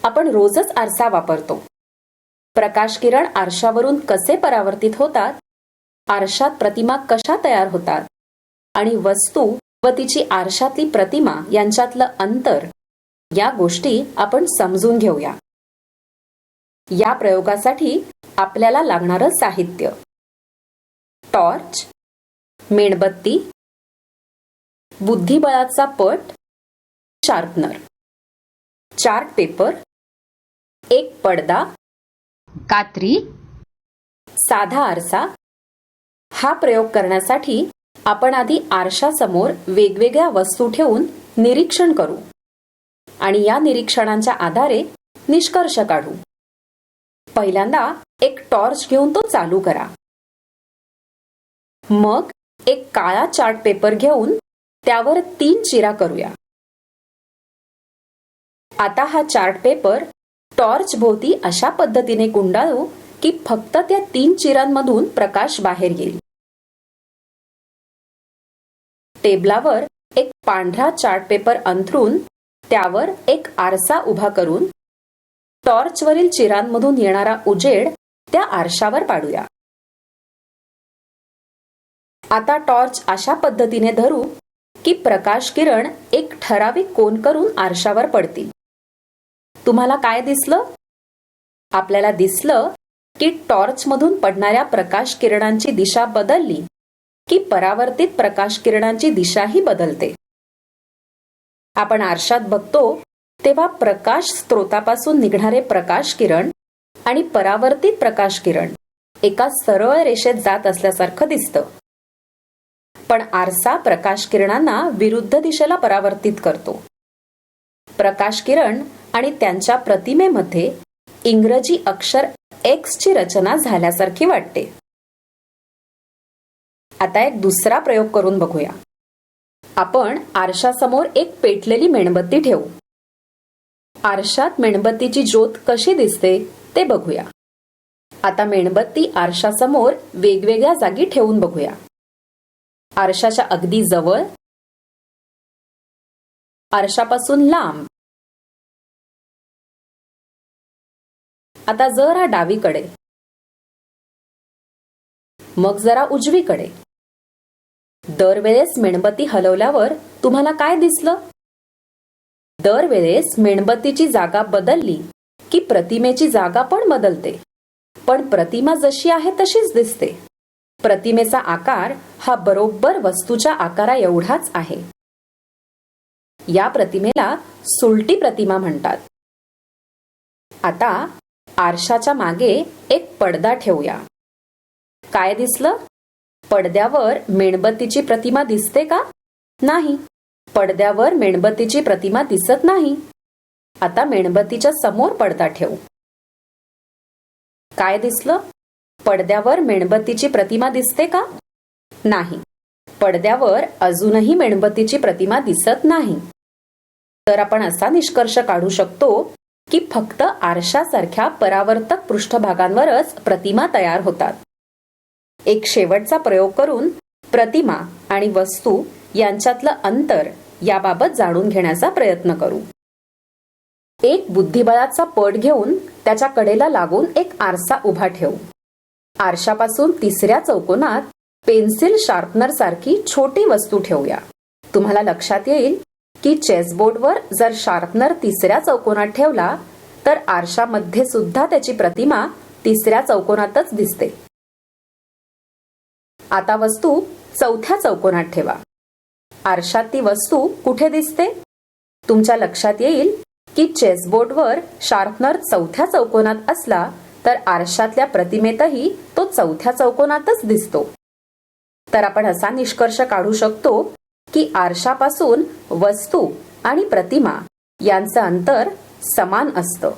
आपण रोजच आरसा वापरतो. प्रकाश किरण आरशावरून कसे परावर्तित होतात, आरशात प्रतिमा कशा तयार होतात आणि वस्तू व तिची आरशातली प्रतिमा यांच्यातलं अंतर, या गोष्टी आपण समजून घेऊया. या प्रयोगासाठी आपल्याला लागणारं साहित्य: टॉर्च, मेणबत्ती, बुद्धिबळाचा पट, शार्पनर, चार्ट पेपर, एक पडदा, कात्री, साधा आरसा. हा प्रयोग करण्यासाठी आपण आधी आरशासमोर वेगवेगळ्या वस्तू ठेवून निरीक्षण करू आणि या निरीक्षणांच्या आधारे निष्कर्ष काढू. पहिल्यांदा एक टॉर्च घेऊन तो चालू करा. मग एक काळा चार्ट पेपर घेऊन त्यावर 3 चिरा करूया. आता हा चार्ट पेपर टॉर्च भोवती अशा पद्धतीने गुंडाळू की फक्त त्या 3 चिरांमधून प्रकाश बाहेर येईल. टेबलावर एक पांढरा चार्ट पेपर अंथरून त्यावर एक आरसा उभा करून टॉर्चवरील चिरांमधून येणारा उजेड त्या आरशावर पाडूया. आता टॉर्च अशा पद्धतीने धरू की प्रकाश किरण एक ठराविक कोन करून आरशावर पडतील. तुम्हाला काय दिसलं? आपल्याला दिसलं की टॉर्चमधून पडणाऱ्या प्रकाश किरणांची दिशा बदलली की परावर्तित प्रकाश किरणांची दिशाही बदलते. आपण आरशात बघतो तेव्हा प्रकाश स्त्रोतापासून निघणारे प्रकाश किरण आणि परावर्तित प्रकाश किरण एका सरळ रेषेत जात असल्यासारखं दिसतं. पण आरसा प्रकाश किरणांना विरुद्ध दिशेला परावर्तित करतो. प्रकाश किरण आणि त्यांच्या प्रतिमेमध्ये इंग्रजी अक्षर X ची रचना झाल्यासारखी वाटते. आता एक दुसरा प्रयोग करून बघूया. आपण आरशासमोर एक पेटलेली मेणबत्ती ठेवू. आरशात मेणबत्तीची ज्योत कशी दिसते ते बघूया. आता मेणबत्ती आरशासमोर वेगवेगळ्या जागी ठेवून बघूया. आरशाच्या अगदी जवळ, आरशापासून लांब. आता जरा डावीकडे, मग जरा उजवीकडे. दरवेळेस मेणबत्ती हलवल्यावर तुम्हाला काय दिसलं? दरवेळेस मेणबत्तीची जागा बदलली की प्रतिमेची जागा पण बदलते, पण प्रतिमा जशी आहे तशीच दिसते. प्रतिमेचा आकार हा बरोबर वस्तूच्या आकारा एवढाच आहे. या प्रतिमेला सुलटी प्रतिमा म्हणतात. आता आरशाच्या मागे एक पडदा ठेवूया. काय दिसलं? पडद्यावर मेणबत्तीची प्रतिमा दिसते का? नाही. पडद्यावर मेणबत्तीची प्रतिमा दिसत नाही. आता मेणबत्तीच्या समोर पडदा ठेवू. काय दिसलं? पडद्यावर मेणबत्तीची प्रतिमा दिसते का? नाही. पडद्यावर अजूनही मेणबत्तीची प्रतिमा दिसत नाही. तर आपण असा निष्कर्ष काढू शकतो की फक्त आरशासारख्या परावर्तक पृष्ठभागांवरच प्रतिमा तयार होतात. एक शेवटचा प्रयोग करून प्रतिमा आणि वस्तू यांच्यातलं अंतर याबाबत जाणून घेण्याचा प्रयत्न करू. एक बुद्धिबळाचा पट घेऊन त्याच्या कडेला लागून एक आरसा उभा ठेवू. आरशापासून 3ऱ्या चौकोनात पेन्सिल शार्पनर सारखी छोटी वस्तू ठेवूया. तुम्हाला लक्षात येईल की चेसबोर्डवर जर शार्पनर 3ऱ्या चौकोनात ठेवला तर आरशामध्ये सुद्धा त्याची प्रतिमा 3ऱ्या चौकोनातच दिसते. आता वस्तू 4थ्या चौकोनात ठेवा. आरशात ती वस्तू कुठे दिसते? तुमच्या लक्षात येईल की चेसबोर्डवर शार्पनर 4थ्या चौकोनात असला तर आरशातल्या प्रतिमेतही तो 4थ्या चौकोनातच दिसतो. तर आपण असा निष्कर्ष काढू शकतो की आरशापासून वस्तू आणि प्रतिमा यांचं अंतर समान असतं.